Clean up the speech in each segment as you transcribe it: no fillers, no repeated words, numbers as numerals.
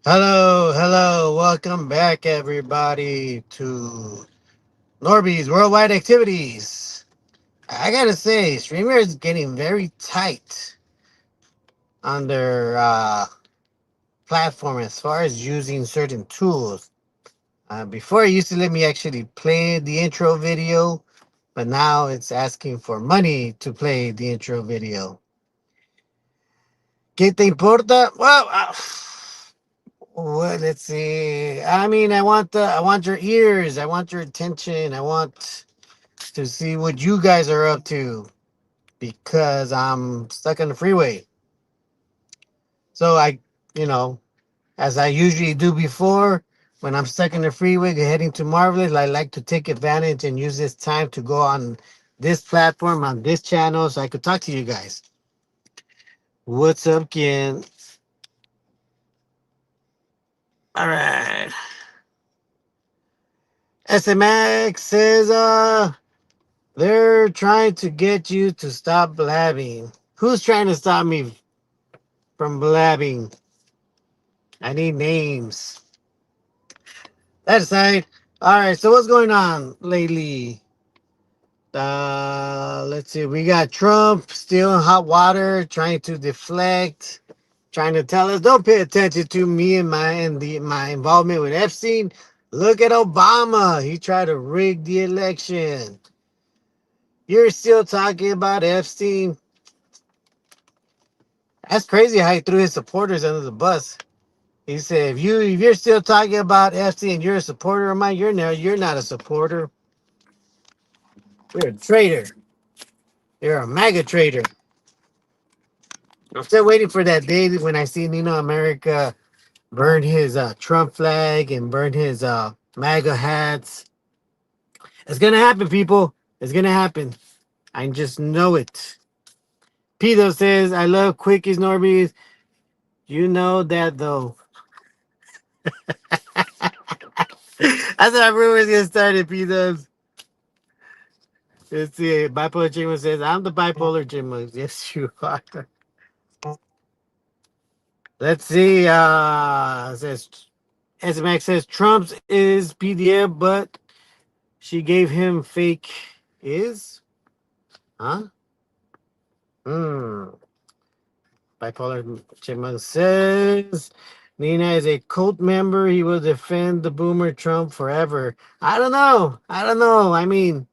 Hello, welcome back, everybody, to Norby's Worldwide Activities. I gotta say, Streamer is getting very tight on their platform as far as using certain tools. Before, it used to let me actually play the intro video, but now it's asking for money to play the intro video. ¿Qué te importa? Well, let's see. I mean, I want your ears. I want your attention. I want to see what you guys are up to because I'm stuck on the freeway. So you know, as I usually do before, when I'm stuck in the freeway heading to Marvelous, I like to take advantage and use this time to go on this platform, on this channel, so I could talk to you guys. What's up, Ken? All right. SMX says, they're trying to get you to stop blabbing. Who's trying to stop me from blabbing? I need names. That aside, all right. So what's going on lately? Let's see. We got Trump still in hot water, trying to deflect, trying to tell us don't pay attention to me and my involvement with Epstein. Look at Obama. He tried to rig the election. You're still talking about Epstein. That's crazy how he threw his supporters under the bus. He said, if you're still talking about Epstein and you're a supporter of mine, you're not a supporter. You're a traitor. You're a MAGA traitor. I'm still waiting for that day when I see Nino America burn his Trump flag and burn his MAGA hats. It's gonna happen, people. It's gonna happen. I just know it. Pito says, I love quickies, Norbies. You know that though. That's how rumors get started, Pito. Let's see. Bipolar Chimo says, I'm the bipolar Chimo. Yes, you are. Let's see. Says SMX says Trump's is PDF, but she gave him fake is? Huh? Hmm. Bipolar Chipmunk says Nina is a cult member. He will defend the boomer Trump forever. I don't know. I don't know. I mean,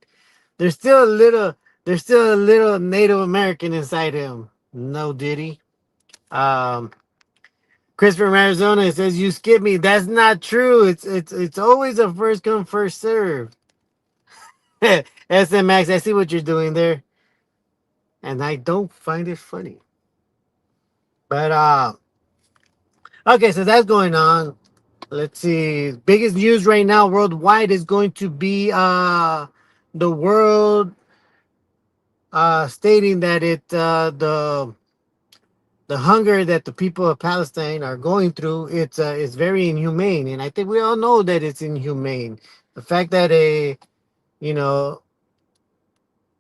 there's still a little there's still a little Native American inside him. No diddy. Um Christopher from Arizona says you skip me. That's not true. It's always a first come first serve. SMX, I see what you're doing there, and I don't find it funny. But okay, so that's going on. Let's see. Biggest news right now worldwide is going to be the world stating that the hunger that the people of Palestine are going through, it's very inhumane, and I think we all know that it's inhumane. The fact that you know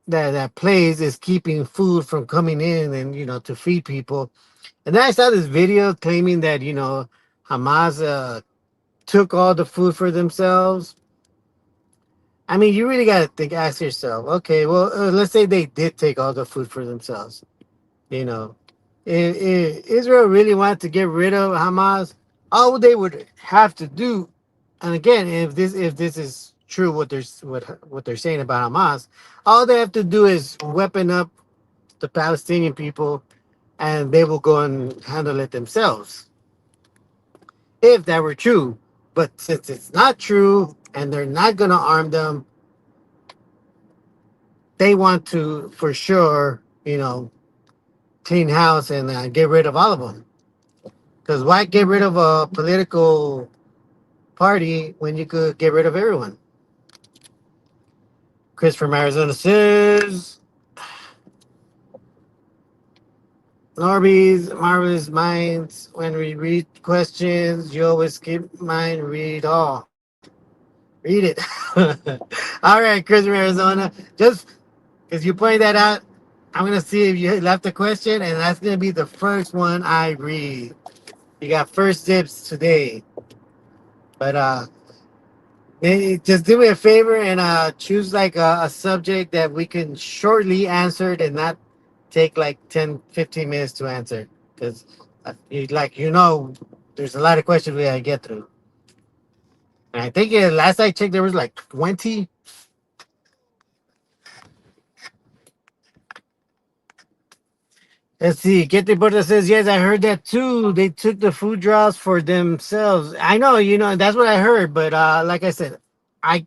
that place is keeping food from coming in and to feed people. And then I saw this video claiming that Hamas took all the food for themselves. I mean, you really got to ask yourself, okay, well, let's say they did take all the food for themselves. You know, if Israel really wanted to get rid of Hamas, all they would have to do, and again, if this is true, what they're saying about Hamas, all they have to do is weapon up the Palestinian people, and they will go and handle it themselves. If that were true, but since it's not true, and they're not going to arm them, they want to for sure, clean house and get rid of all of them. Because why get rid of a political party when you could get rid of everyone? Chris from Arizona says, Norby's marvelous minds. When we read questions, you always skip mine. Read all. Read it. All right, Chris from Arizona. Just because you pointed that out, I'm gonna see if you left a question, and that's gonna be the first one I read. You got first dibs today, but just do me a favor and choose like a subject that we can shortly answer and not take like 10, 15 minutes to answer. Because, there's a lot of questions we gotta get through. And I think last I checked, there was like 20. Let's see. Get the Butter says, yes, I heard that too. They took the food draws for themselves. I know, that's what I heard. But like I said, I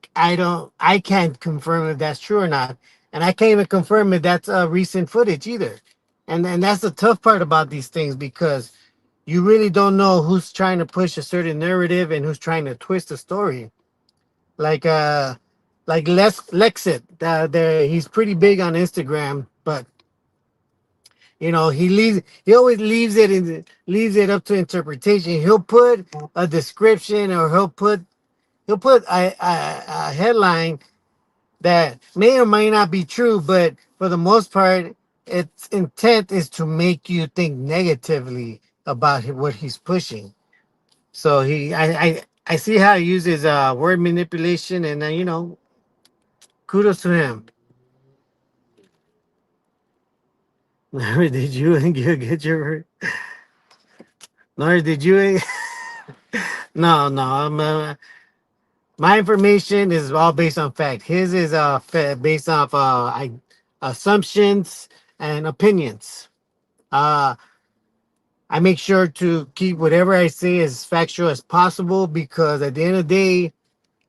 can't confirm if that's true or not. And I can't even confirm if that's recent footage either. And that's the tough part about these things because you really don't know who's trying to push a certain narrative and who's trying to twist the story. Like Lexit, he's pretty big on Instagram, but he always leaves it up to interpretation. He'll put a description or he'll put a headline that may or may not be true, but for the most part, its intent is to make you think negatively about what he's pushing. So I see how he uses word manipulation, and kudos to him. Did you get your? Nor did you? No, no. My information is all based on fact. His is based off assumptions and opinions. Uh, I make sure to keep whatever I say as factual as possible because at the end of the day,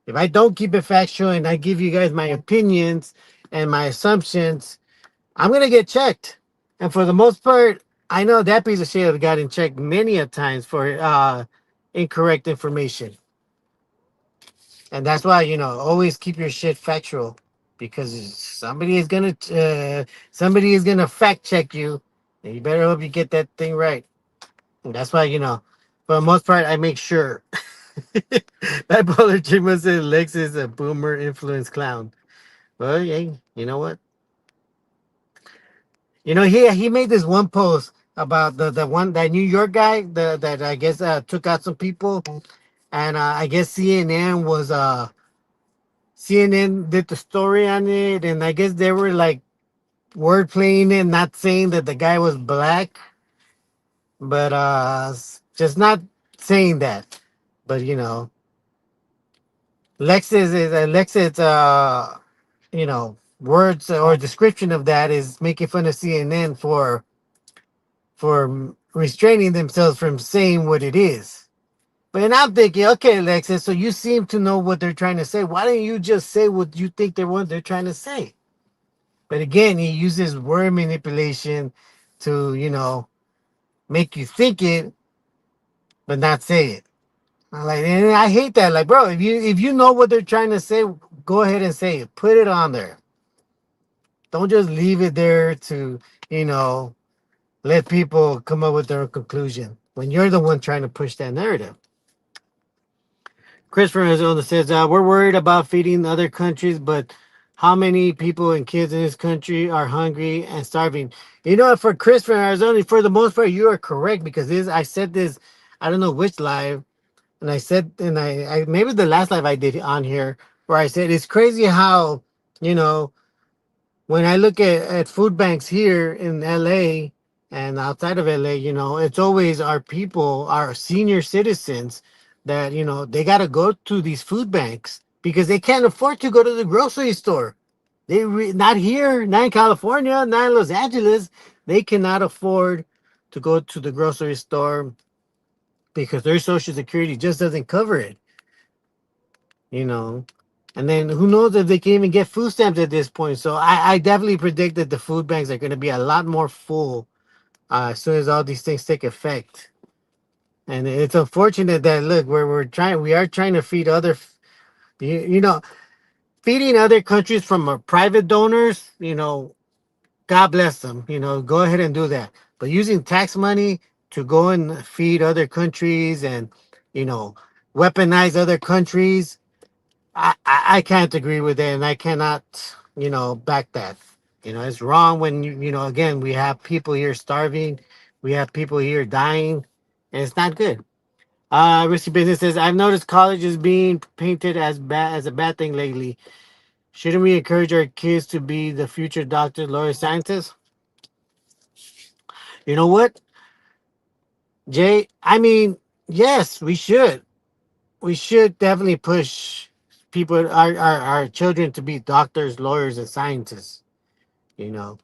if I don't keep it factual and I give you guys my opinions and my assumptions, I'm gonna get checked. And for the most part, I know that piece of shit have gotten checked many a times for incorrect information. And that's why always keep your shit factual because somebody is gonna fact check you, and you better hope you get that thing right. And that's why for the most part, I make sure. Bipolar Chima said Lex is a boomer influence clown. Well, yeah, you know what? He made this one post about the one that New York guy that I guess took out some people, and I guess CNN did the story on it, and I guess they were like word playing it, not saying that the guy was black, but just not saying that. But Lex's words or description of that is making fun of CNN for restraining themselves from saying what it is. But then I'm thinking, okay, Alexis, so you seem to know what they're trying to say. Why don't you just say what you think they're trying to say? But again, he uses word manipulation to, make you think it, but not say it. And I hate that. Like, bro, if you know what they're trying to say, go ahead and say it. Put it on there. Don't just leave it there to, you know, let people come up with their conclusion when you're the one trying to push that narrative. Chris from Arizona says, we're worried about feeding other countries, but how many people and kids in this country are hungry and starving? For Chris from Arizona, for the most part, you are correct because I said this, I don't know which live, and I said, and I maybe the last live I did on here, where I said it's crazy how, you know, when I look at food banks here in LA and outside of LA, it's always our people, our senior citizens that, they got to go to these food banks because they can't afford to go to the grocery store. Not here, not in California, not in Los Angeles. They cannot afford to go to the grocery store because their social security just doesn't cover it, you know. And then who knows if they can even get food stamps at this point. So I definitely predict that the food banks are going to be a lot more full as soon as all these things take effect. And it's unfortunate that look, we are trying to feed you know, feeding other countries from private donors. God bless them. Go ahead and do that. But using tax money to go and feed other countries and you know weaponize other countries, I can't agree with it, and I cannot, back that. It's wrong when again, we have people here starving, we have people here dying, and it's not good. Risky Business says, I've noticed college is being painted as bad as a bad thing lately. Shouldn't we encourage our kids to be the future doctors, lawyers, scientists? You know what, Jay? I mean, yes, we should. We should definitely push people, our children, to be doctors, lawyers, and scientists. You know,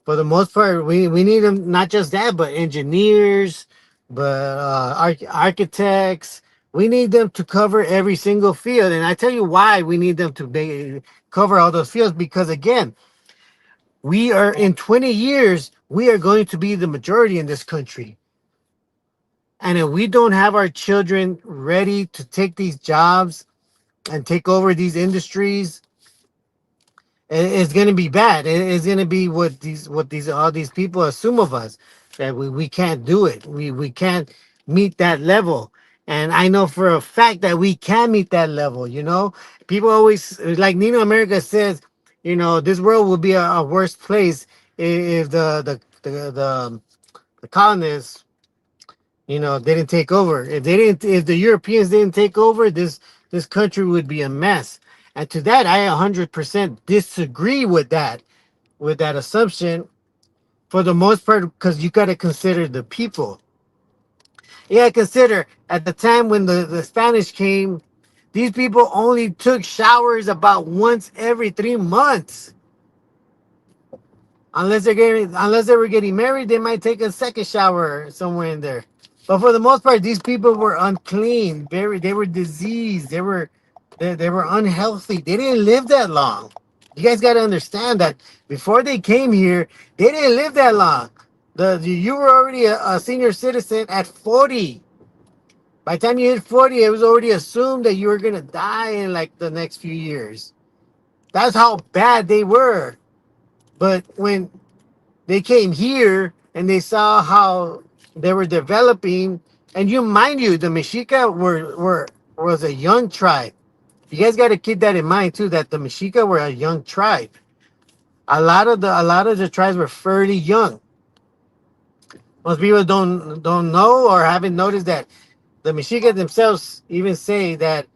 for the most part, we need them, not just that, but engineers, but architects. We need them to cover every single field. And I tell you why we need them to cover all those fields, because again, we are in 20 years, we are going to be the majority in this country. And if we don't have our children ready to take these jobs and take over these industries, it's going to be bad. It's going to be what these all these people assume of us, that we can't do it. We can't meet that level. And I know for a fact that we can meet that level. People always, like Nino America says, this world will be a worse place if the colonists, didn't take over. If the Europeans didn't take over, this country would be a mess. And to that, I 100% disagree with that assumption, for the most part, because you got to consider the people. Yeah, consider at the time when the Spanish came, these people only took showers about once every 3 months. Unless they were getting married, they might take a second shower somewhere in there. But for the most part, these people were unclean. They were diseased. They were unhealthy. They didn't live that long. You guys got to understand that before they came here, they didn't live that long. You were already a senior citizen at 40. By the time you hit 40, it was already assumed that you were gonna die in like the next few years. That's how bad they were. But when they came here and they saw how they were developing, and mind you, the Mexica was a young tribe. You guys got to keep that in mind too. That the Mexica were a young tribe. A lot of the tribes were fairly young. Most people don't know or haven't noticed that the Mexica themselves even say that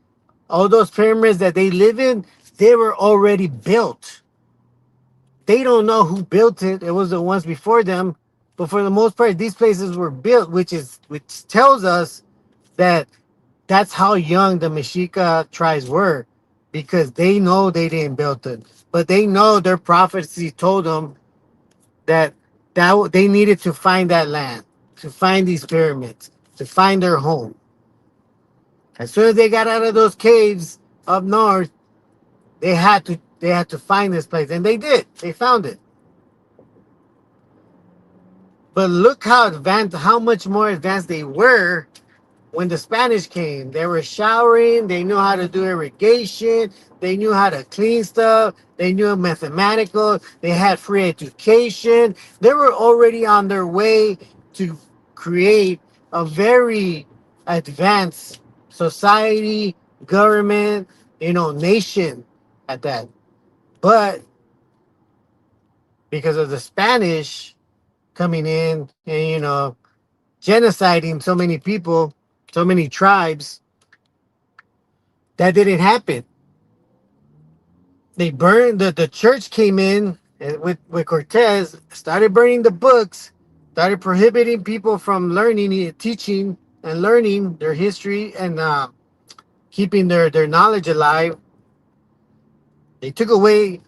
all those pyramids that they live in, they were already built. They don't know who built it. It was the ones before them. But for the most part, these places were built, which tells us that that's how young the Mexica tribes were, because they know they didn't build it, but they know their prophecy told them that they needed to find that land, to find these pyramids, to find their home. As soon as they got out of those caves up north, they had to find this place, and they did. They found it. But look how much more advanced they were when the Spanish came. They were showering, they knew how to do irrigation, they knew how to clean stuff, they knew mathematical, they had free education. They were already on their way to create a very advanced society, government, nation at that. But because of the Spanish coming in and genociding so many people, so many tribes, that didn't happen. They burned the church came in and with Cortez, started burning the books, started prohibiting people from learning, teaching, and learning their history, and keeping their knowledge alive. They took away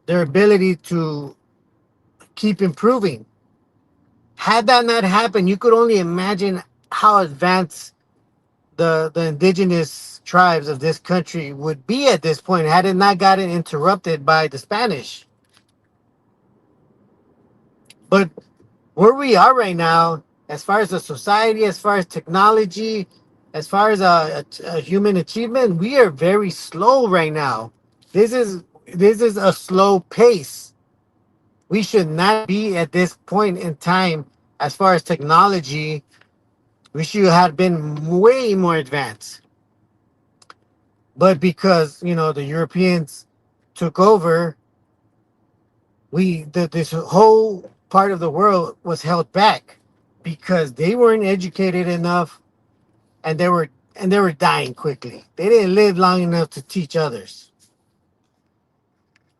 their ability to keep improving. Had that not happened, you could only imagine how advanced the indigenous tribes of this country would be at this point, had it not gotten interrupted by the Spanish. But where we are right now, as far as the society, as far as technology, as far as a human achievement, we are very slow right now. This is a slow pace. We should not be at this point in time. As far as technology, we should have been way more advanced. But because the Europeans took over, this whole part of the world was held back because they weren't educated enough, and they were dying quickly. They didn't live long enough to teach others.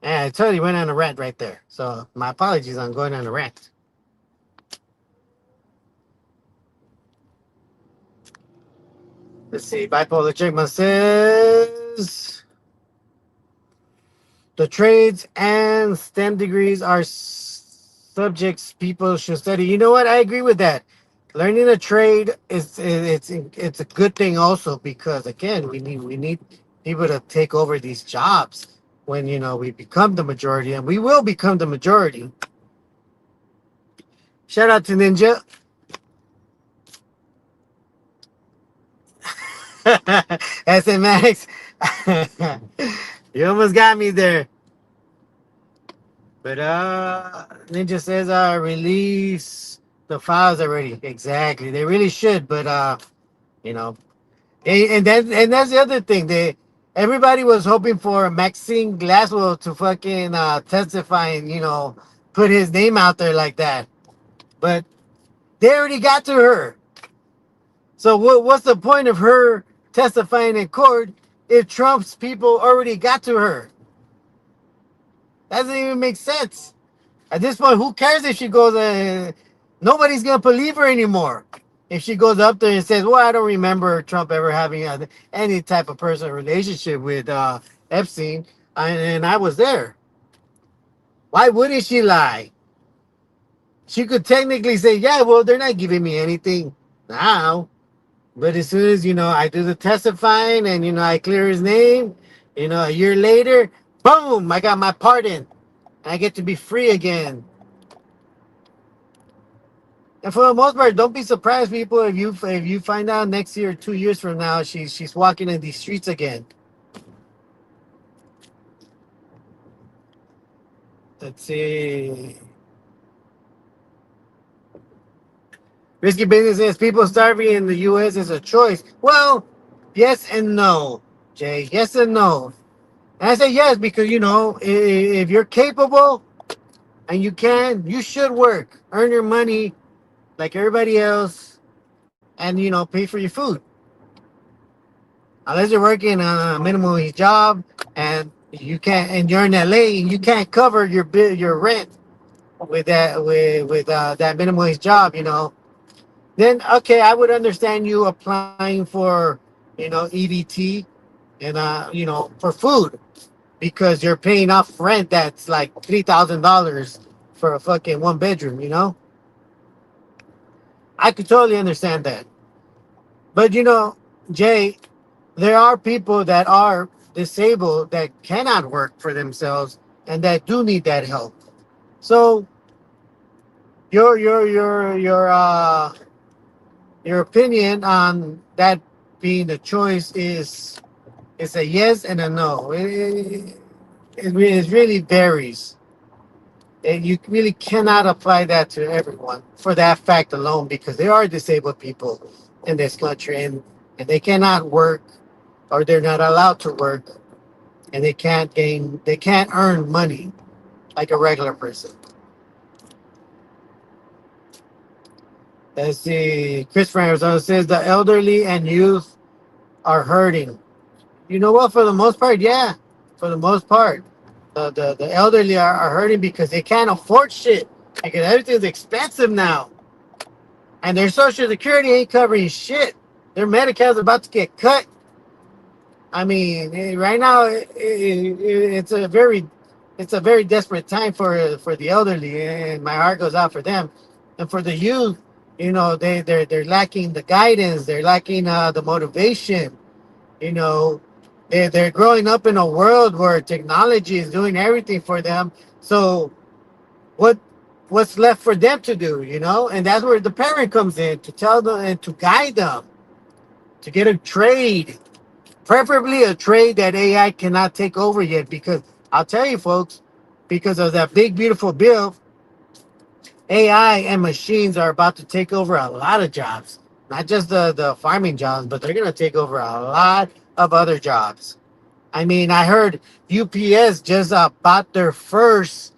And I totally went on a rant right there. So my apologies on going on a rant. Let's see. Bipolar Chickman says the trades and STEM degrees are subjects people should study. You know what? I agree with that. Learning a trade it's a good thing also, because again we need people to take over these jobs when we become the majority, and we will become the majority. Shout out to Ninja. SMX. You almost got me there. But Ninja says release the files already. Exactly. They really should, but you know, and that's the other thing. Everybody was hoping for Maxine Glasswell to fucking testify and put his name out there like that. But they already got to her. So what's the point of her testifying in court if Trump's people already got to her? That doesn't even make sense. At this point, who cares if she goes? Nobody's gonna believe her anymore. If she goes up there and says, "Well, I don't remember Trump ever having any type of personal relationship with Epstein, and I was there." Why wouldn't she lie? She could technically say, "Yeah, well, they're not giving me anything now." But as soon as I do the testifying and I clear his name, a year later, boom, I got my pardon. I get to be free again. And for the most part, don't be surprised, people, if you find out next year, 2 years from now, she's walking in these streets again. Let's see. Risky business says people starving in the U.S. is a choice. Well, yes and no, Jay. Yes and no. And I say yes because if you're capable and you can, you should work, earn your money like everybody else, and pay for your food. Unless you're working on a minimum wage job and you can't, and you're in LA and you can't cover your rent with that minimum wage job, then okay, I would understand you applying for EBT and for food, because you're paying off rent that's like $3,000 for a fucking one bedroom. I could totally understand that. But Jay, there are people that are disabled that cannot work for themselves and that do need that help. So your opinion on that being the choice is a yes and a no. It really varies. And you really cannot apply that to everyone for that fact alone, because there are disabled people in this country, and they cannot work, or they're not allowed to work, and they can't earn money like a regular person. Let's see. Chris Arizona says the elderly and youth are hurting. You know what? For the most part, yeah. For the most part, the elderly are hurting because they can't afford shit. Because everything's expensive now. And their social security ain't covering shit. Their Medical's about to get cut. I mean, right now it's a very desperate time for the elderly, and my heart goes out for them. And for the youth, they're lacking the guidance, they're lacking the motivation. You know, they're growing up in a world where technology is doing everything for them. So what what's left for them to do? And that's where the parent comes in to tell them and to guide them to get a trade. Preferably a trade that AI cannot take over yet, because I'll tell you, folks, because of that big, beautiful bill, AI and machines are about to take over a lot of jobs. Not just the farming jobs, but they're going to take over a lot of other jobs. I mean, I heard UPS just bought their first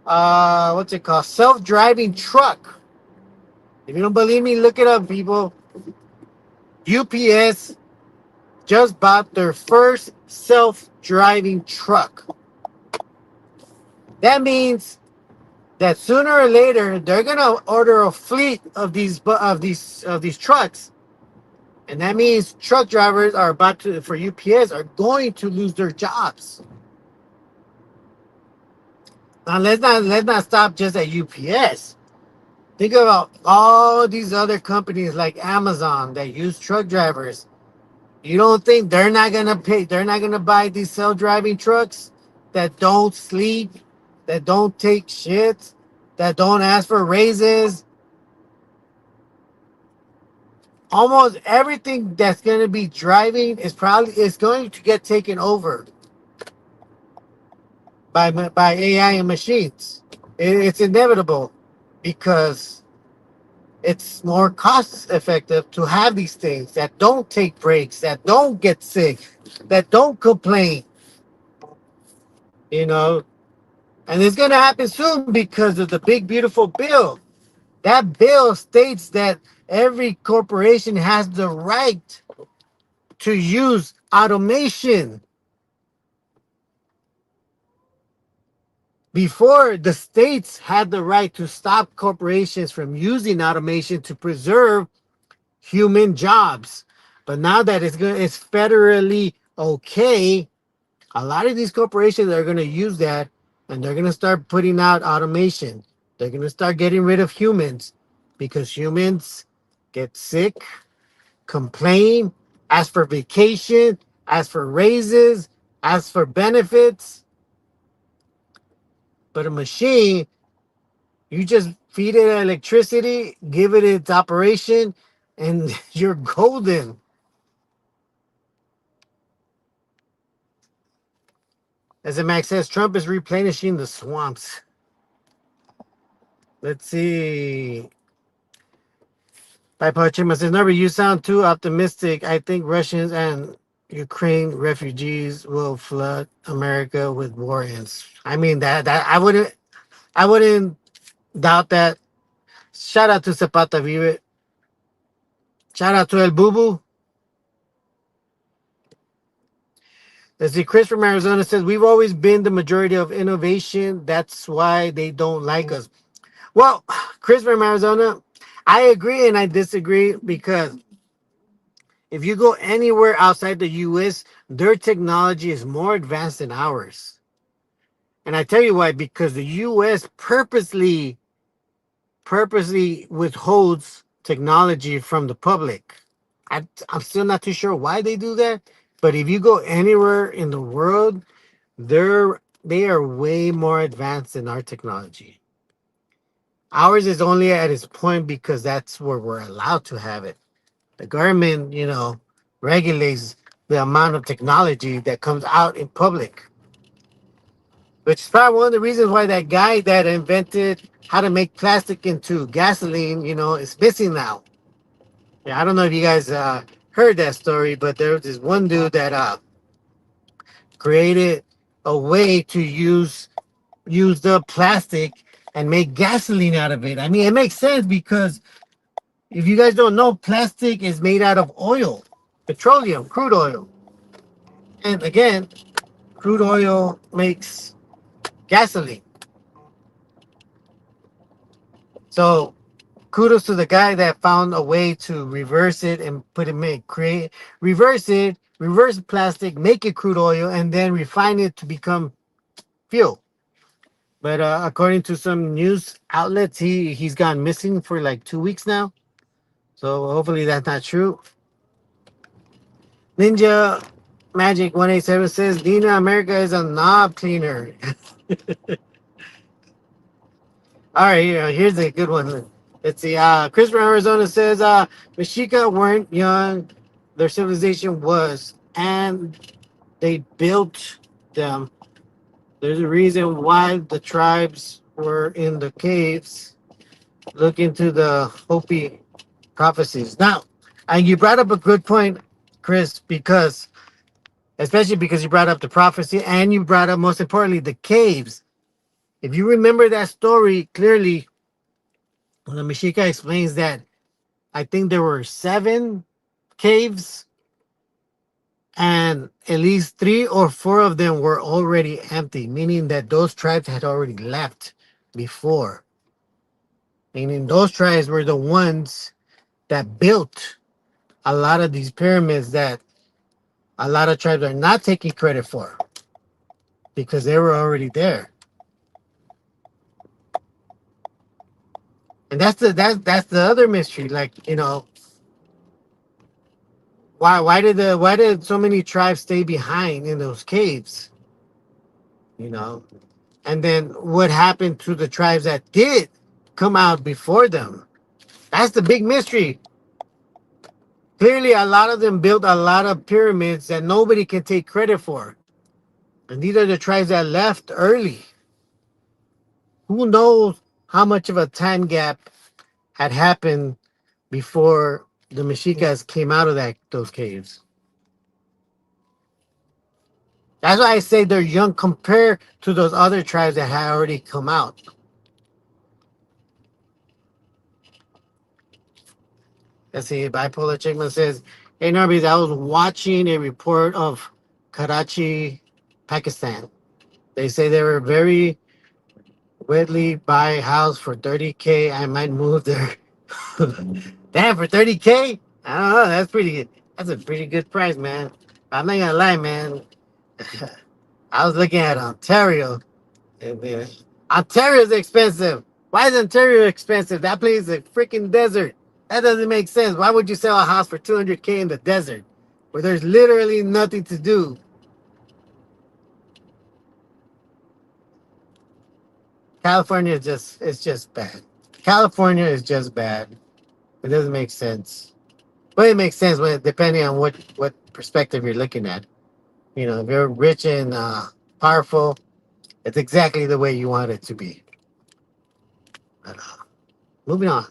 what's it called? Self-driving truck. If you don't believe me, look it up, people. UPS just bought their first self-driving truck. That means that sooner or later they're gonna order a fleet of these trucks, and that means truck drivers are about to for UPS are going to lose their jobs. Now let's not stop just at UPS. Think about all these other companies like Amazon that use truck drivers. You don't think they're not gonna pay? They're not gonna buy these self-driving trucks that don't sleep, that don't take shit, that don't ask for raises. Almost everything that's gonna be driving is going to get taken over by AI and machines. It's inevitable because it's more cost effective to have these things that don't take breaks, that don't get sick, that don't complain. You know, and it's going to happen soon because of the big, beautiful bill. That bill states that every corporation has the right to use automation. Before, the states had the right to stop corporations from using automation to preserve human jobs. But now that it's federally okay, a lot of these corporations are going to use that, and they're going to start putting out automation. They're going to start getting rid of humans because humans get sick, complain, ask for vacation, ask for raises, ask for benefits. But a machine, you just feed it electricity, give it its operation, and you're golden. As the Max says, Trump is replenishing the swamps. Let's see. By Pachima says, Norbert, you sound too optimistic. I think Russians and Ukraine refugees will flood America with war ends. I mean that I wouldn't doubt that. Shout out to Zapata Vive. Shout out to El Bubu. Let's see. Chris from Arizona says, we've always been the majority of innovation. That's why they don't like us. Well, Chris from Arizona, I agree and I disagree because if you go anywhere outside the US, their technology is more advanced than ours. And I tell you why, because the US purposely withholds technology from the public. I'm still not too sure why they do that, but if you go anywhere in the world, they are way more advanced than our technology. Ours is only at its point because that's where we're allowed to have it. The government, regulates the amount of technology that comes out in public, which is probably one of the reasons why that guy that invented how to make plastic into gasoline, is missing now. Yeah, I don't know if you guys heard that story, but there was this one dude that created a way to use the plastic and make gasoline out of it. I mean, it makes sense because if you guys don't know, plastic is made out of oil, petroleum, crude oil. And again, crude oil makes gasoline. So kudos to the guy that found a way to reverse it and put it make create reverse it, reverse plastic, make it crude oil, and then refine it to become fuel. But according to some news outlets, he's gone missing for like 2 weeks now. So hopefully that's not true. Ninja Magic 187 says Dina America is a knob cleaner. All right, here's a good one. Let's see. Chris from Arizona says Mexica weren't young. Their civilization was, and they built them. There's a reason why the tribes were in the caves. Look into the Hopi prophecies. Now, and you brought up a good point, Chris, because especially because you brought up the prophecy and you brought up most importantly the caves. If you remember that story clearly, when the Mexica explains that I think there were seven caves and at least three or four of them were already empty, meaning that those tribes had already left before. Meaning those tribes were the ones that built a lot of these pyramids that a lot of tribes are not taking credit for because they were already there. And that's the other mystery. Like, why did so many tribes stay behind in those caves? You know? And then what happened to the tribes that did come out before them? That's the big mystery. Clearly, a lot of them built a lot of pyramids that nobody can take credit for. And these are the tribes that left early. Who knows how much of a time gap had happened before the Mexicas came out of those caves? That's why I say they're young compared to those other tribes that had already come out. Let's see, Bipolar Chickman says, hey Narbies, I was watching a report of Karachi, Pakistan. They say they were very widely buy a house for 30K. I might move there. Damn, for 30K? I don't know. That's pretty good. That's a pretty good price, man. I'm not gonna lie, man. I was looking at Ontario. And Ontario's expensive. Why is Ontario expensive? That place is a freaking desert. That doesn't make sense. Why would you sell a house for 200K in the desert where there's literally nothing to do? California is just it's just bad. California is just bad. It doesn't make sense. But it makes sense when depending on what perspective you're looking at. If you're rich and powerful, it's exactly the way you want it to be. But, moving on.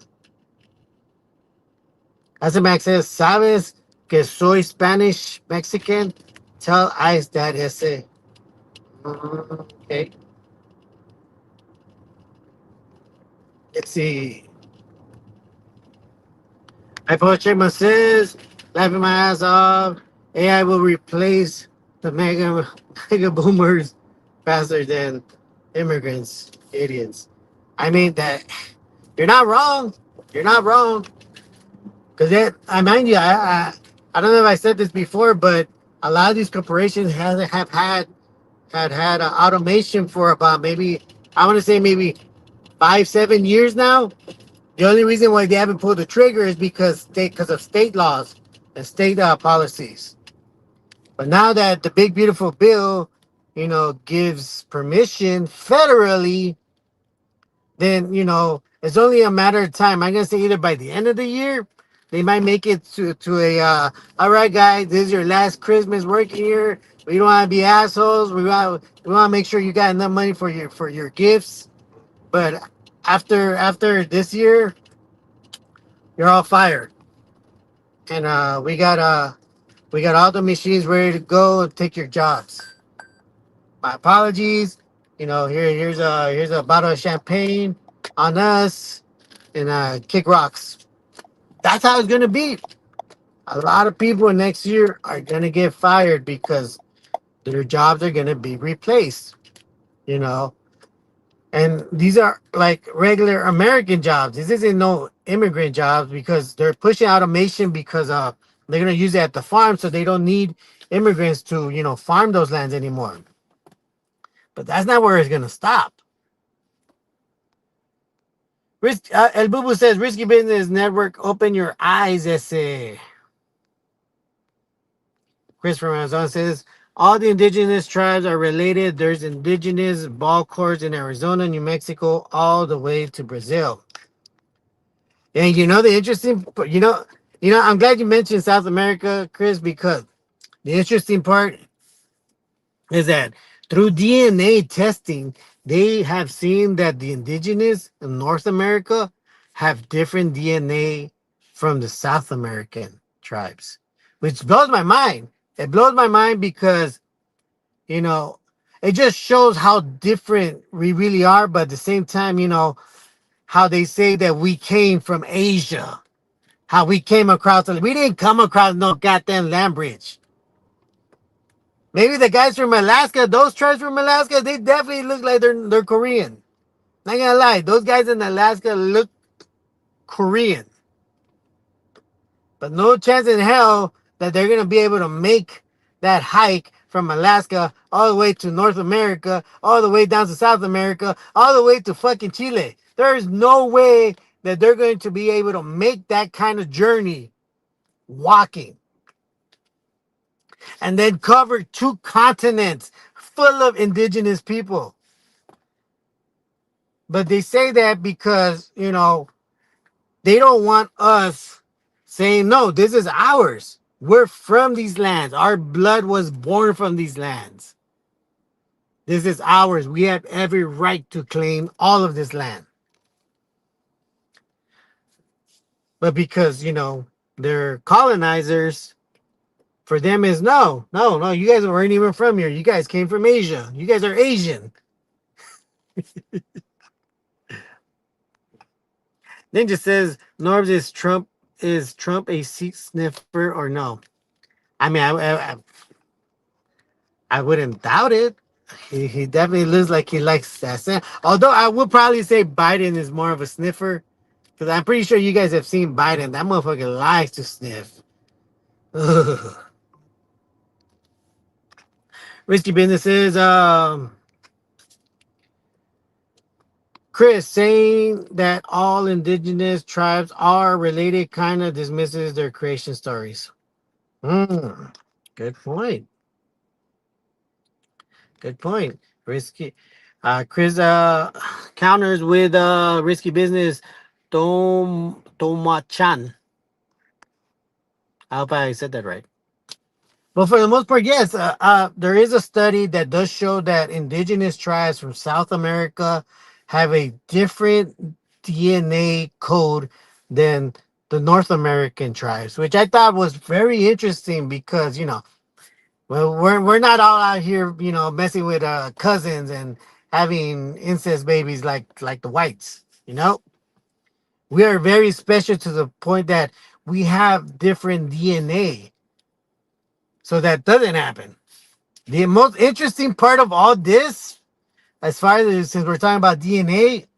As Max says, ¿sabes que soy Spanish Mexican? Tell Ice that ese. Okay. Let's see. I check my says, laughing my ass off. AI will replace the mega boomers faster than immigrants, idiots. I mean that you're not wrong. You're not wrong. Because I mind you, I don't know if I said this before, but a lot of these corporations have had automation for about maybe I want to say maybe 5 7 years now. The only reason why they haven't pulled the trigger is because of state laws and state policies. But now that the big beautiful bill, gives permission federally, then it's only a matter of time. I'm gonna say either by the end of the year, they might make it to a all right, guys, this is your last Christmas working here. We don't want to be assholes. We want to make sure you got enough money for your gifts. But after this year, you're all fired, and we got all the machines ready to go and take your jobs. My apologies. Here's a bottle of champagne on us, and kick rocks. That's how it's gonna be. A lot of people next year are gonna get fired because their jobs are gonna be replaced. You know, and these are like regular American jobs. This isn't no immigrant jobs because they're pushing automation because they're gonna use it at the farm, so they don't need immigrants to farm those lands anymore. But that's not where it's gonna stop. El Bubu says risky business network. Open your eyes, ese. Christopher Amazon says all the indigenous tribes are related. There's indigenous ball courts in Arizona, New Mexico, all the way to Brazil. And the interesting, I'm glad you mentioned South America, Chris, because the interesting part is that through DNA testing, they have seen that the indigenous in North America have different DNA from the South American tribes, which blows my mind. It blows my mind because, you know, it just shows how different we really are. But at the same time, how they say that we came from Asia, how we came across. We didn't come across no goddamn land bridge. Maybe the guys from Alaska, those tribes from Alaska, they definitely look like they're Korean. Not gonna lie, those guys in Alaska look Korean. But no chance in hell that they're gonna be able to make that hike from Alaska all the way to North America, all the way down to South America, all the way to fucking Chile. There is no way that they're going to be able to make that kind of journey walking and then cover two continents full of indigenous people. But they say that because, they don't want us saying, no, this is ours. We're from these lands. Our blood was born from these lands. This is ours. We have every right to claim all of this land. But because, they're colonizers, for them is no, no, no, you guys weren't even from here. You guys came from Asia. You guys are Asian. Ninja says, Norbs, is Trump a seat sniffer or no? I mean, I wouldn't doubt it. He definitely looks like he likes that. Although I would probably say Biden is more of a sniffer. Because I'm pretty sure you guys have seen Biden. That motherfucker likes to sniff. Ugh. Risky businesses. Chris saying that all indigenous tribes are related kind of dismisses their creation stories. Hmm. Good point. Good point. Risky. Chris counters with risky business. Tomachan. I hope I said that right. But for the most part, yes, there is a study that does show that indigenous tribes from South America have a different DNA code than the North American tribes, which I thought was very interesting because, well, we're not all out here, messing with cousins and having incest babies like the whites. We are very special to the point that we have different DNA, so that doesn't happen. The most interesting part of all this, as far as since we're talking about DNA,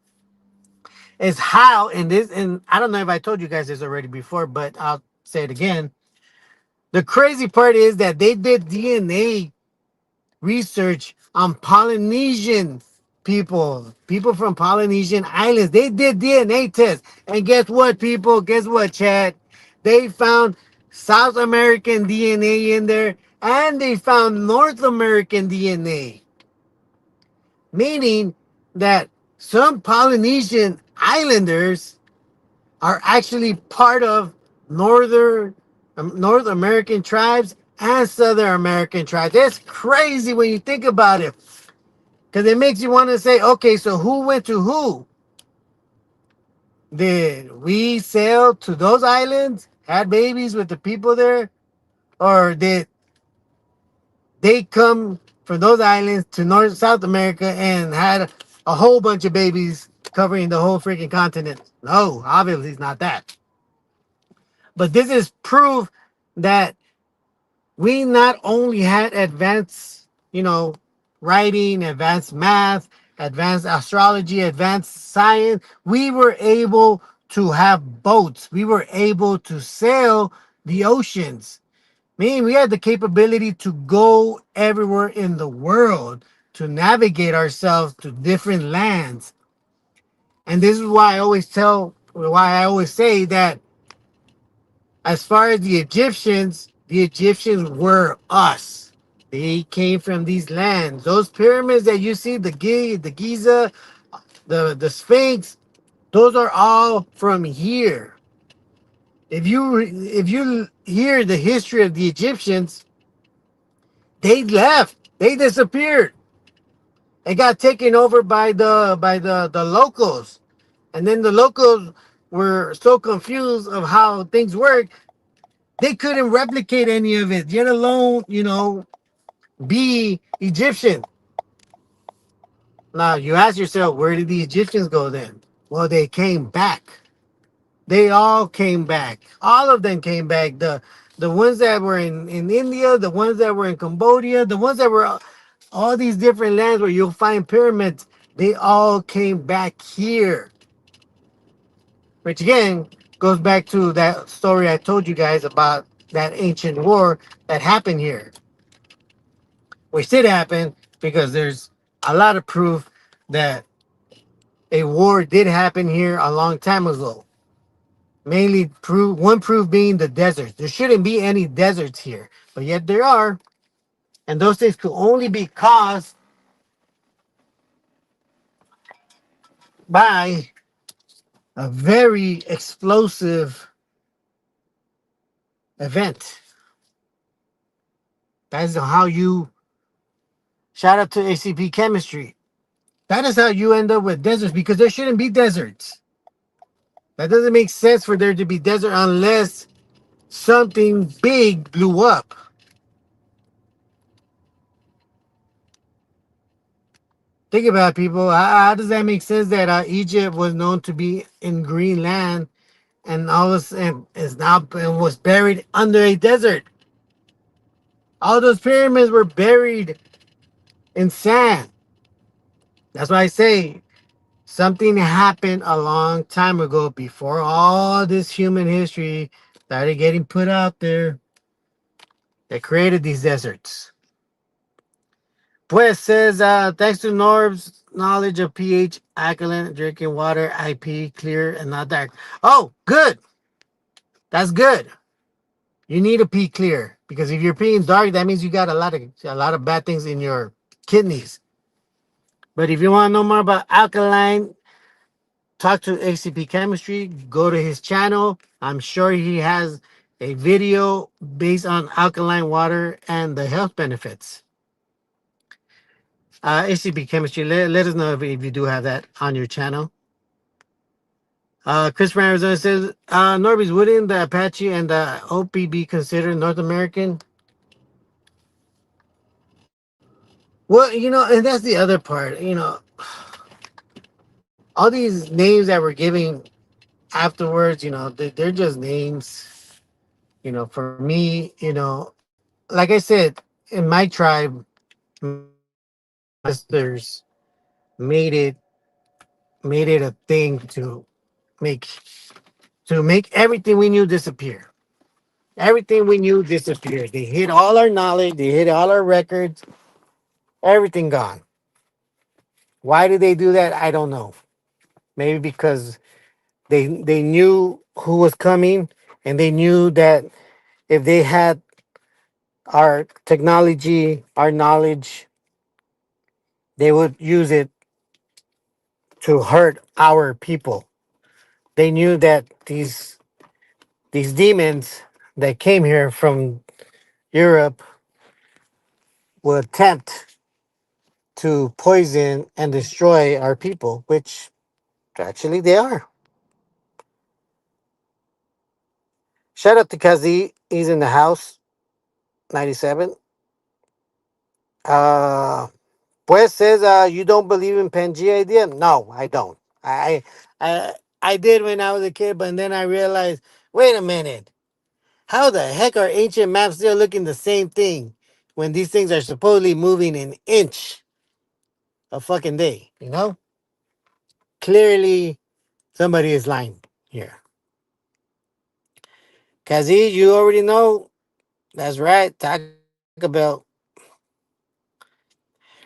is how and I don't know if I told you guys this already before, but I'll say it again. The crazy part is that they did DNA research on Polynesian people from Polynesian islands. They did DNA tests. And guess what, people? Guess what, Chad? They found South American DNA in there and they found North American DNA, meaning that some Polynesian islanders are actually part of northern North American tribes and Southern American tribes. That's crazy when you think about it, because it makes you want to say, okay, so who went to who? Did we sail to those islands, had babies with the people there, or did they come from those islands to North South America and had a whole bunch of babies covering the whole freaking continent? No, obviously it's not that. But this is proof that we not only had advanced, writing, advanced math, advanced astrology, advanced science, we were able to have boats. We were able to sail the oceans. Meaning we had the capability to go everywhere in the world, to navigate ourselves to different lands. And this is why I always say that as far as the Egyptians were us. They came from these lands. Those pyramids that you see, the Giza, the Sphinx, those are all from here. If you hear the history of the Egyptians, they left. They disappeared. They got taken over by the locals. And then the locals were so confused of how things work, they couldn't replicate any of it, yet alone, be Egyptian. Now you ask yourself, where did the Egyptians go then? Well, they came back. They all came back. All of them came back. The ones that were in India, the ones that were in Cambodia, the ones that were all these different lands where you'll find pyramids, they all came back here. Which again goes back to that story I told you guys about that ancient war that happened here. Which did happen because there's a lot of proof that a war did happen here a long time ago. Mainly one proof being the deserts. There shouldn't be any deserts here, but yet there are. And those things could only be caused by a very explosive event. That's how you shout out to ACP chemistry. That is how you end up with deserts because there shouldn't be deserts. That doesn't make sense for there to be desert unless something big blew up. Think about it, people. How does that make sense that Egypt was known to be in Greenland and all this and is now and was buried under a desert? All those pyramids were buried in sand. That's why I say something happened a long time ago before all this human history started getting put out there that created these deserts. Pues says, thanks to Norb's knowledge of pH, alkaline drinking water, IP, clear and not dark. Oh, good. That's good. You need to pee clear because if you're peeing dark, that means you got a lot of bad things in your kidneys. But if you want to know more about alkaline, talk to ACP Chemistry. Go to his channel. I'm sure he has a video based on alkaline water and the health benefits. ACP Chemistry, let us know if you do have that on your channel. Chris from Arizona says, Norby's, wouldn't the Apache and the OP be considered North American? Well, and that's the other part. All these names that we're giving afterwards, they're just names. For me, like I said, in my tribe, my ancestors made it made it a thing make make everything we knew disappear. Everything we knew disappeared. They hid all our knowledge. They hid all our records. Everything gone. Why did they do that? I don't know. Maybe because they knew who was coming, and they knew that if they had our technology, our knowledge, they would use it to hurt our people. They knew that these demons that came here from Europe would attempt to poison and destroy our people, which actually they are. Shout out to Kazi. He's in the house. 97. Uh Pues says, you don't believe in Pangea idea? No, I don't. I I did when I was a kid, but then I realized, wait a minute. How the heck are ancient maps still looking the same thing when these things are supposedly moving an inch a fucking day? Clearly somebody is lying here. Kazi, you already know. That's right. Taco Bell.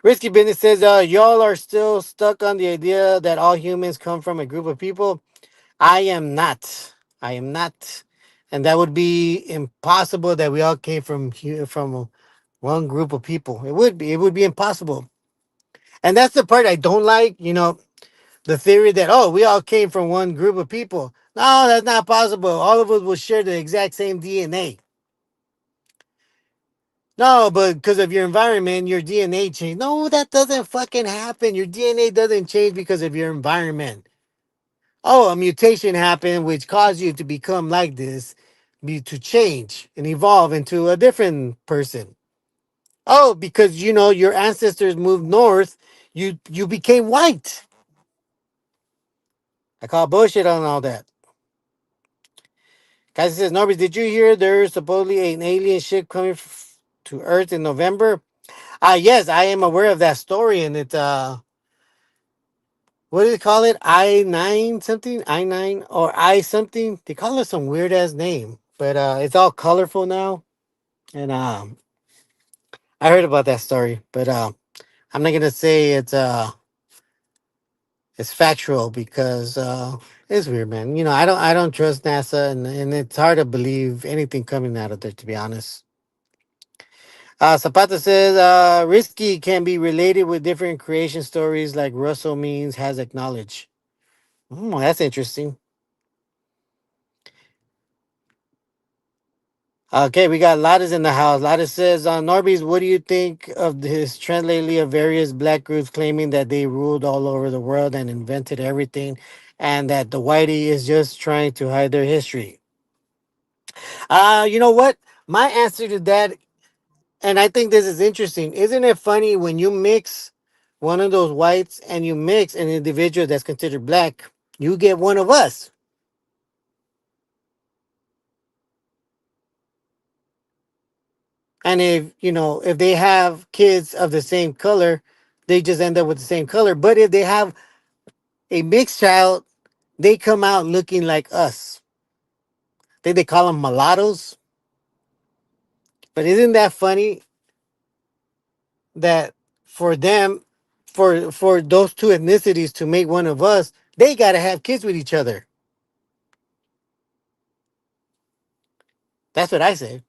Risky Business says, y'all are still stuck on the idea that all humans come from a group of people. I am not. I am not. And that would be impossible that we all came from one group of people. It would be. It would be impossible. And that's the part I don't like. The theory that, oh, we all came from one group of people. No, that's not possible. All of us will share the exact same DNA. No, but because of your environment, your DNA changed. No, that doesn't fucking happen. Your DNA doesn't change because of your environment. Oh, a mutation happened which caused you to become like this, to change and evolve into a different person. Oh, because your ancestors moved north, you became white. I call bullshit on all that. Guys, says Norbert, did you hear there's supposedly an alien ship coming to Earth in November? Yes, I am aware of that story, and it's what do they call it? I-9 something, I-9 or I something. They call it some weird ass name, but it's all colorful now, and I heard about that story, but I'm not gonna say it's factual because it's weird, man. I don't trust NASA, and it's hard to believe anything coming out of there, to be honest. Zapata says risky can be related with different creation stories, like Russell Means has acknowledged. That's interesting. Okay, we got Lattice in the house. Lattice says, Norbies, what do you think of this trend lately of various black groups claiming that they ruled all over the world and invented everything, and that the whitey is just trying to hide their history? You know what? My answer to that, and I think this is interesting, isn't it funny when you mix one of those whites and you mix an individual that's considered black, you get one of us. And if they have kids of the same color, they just end up with the same color. But if they have a mixed child, they come out looking like us. I think they call them mulattoes. But isn't that funny that for them, for those two ethnicities to make one of us, they got to have kids with each other. That's what I say.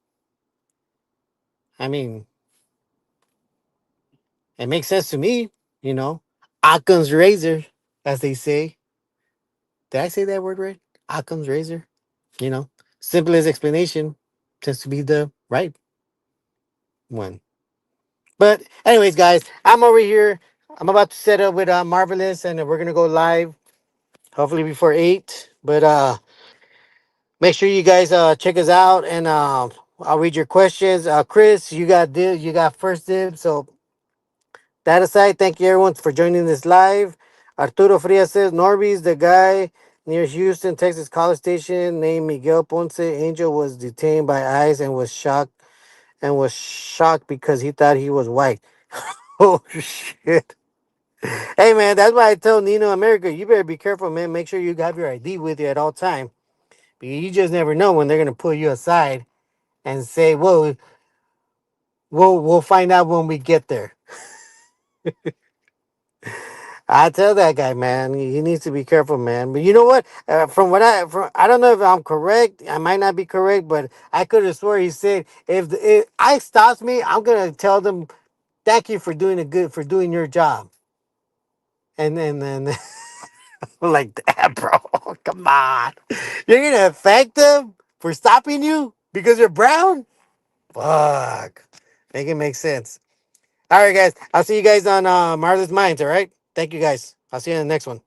I mean, it makes sense to me, you know. Occam's razor, as they say. Did I say that word right? Occam's razor. You know, simplest explanation tends to be the right one. But anyways, guys, I'm over here. I'm about to set up with Marvelous, and we're gonna go live hopefully before 8. But make sure you guys check us out, and I'll read your questions. Chris, you got first dibs. So that aside, thank you everyone for joining this live. Arturo Frias says Norby's the guy near Houston, Texas College Station named Miguel Ponce Angel was detained by ICE and was shocked because he thought he was white. Oh shit. Hey man, that's why I tell Nino America, you better be careful, man. Make sure you have your ID with you at all time. Because you just never know when they're gonna pull you aside and say, "Whoa, we'll find out when we get there." I tell that guy, man, he needs to be careful, man. But you know what? I don't know if I'm correct. I might not be correct, but I could have swore he said if I stops me, I'm gonna tell them thank you for doing your job. And then like that, bro. Come on, you're gonna affect them for stopping you because you're brown. Fuck, make it make sense. All right, guys. I'll see you guys on Marvelous Minds. All right. Thank you, guys. I'll see you in the next one.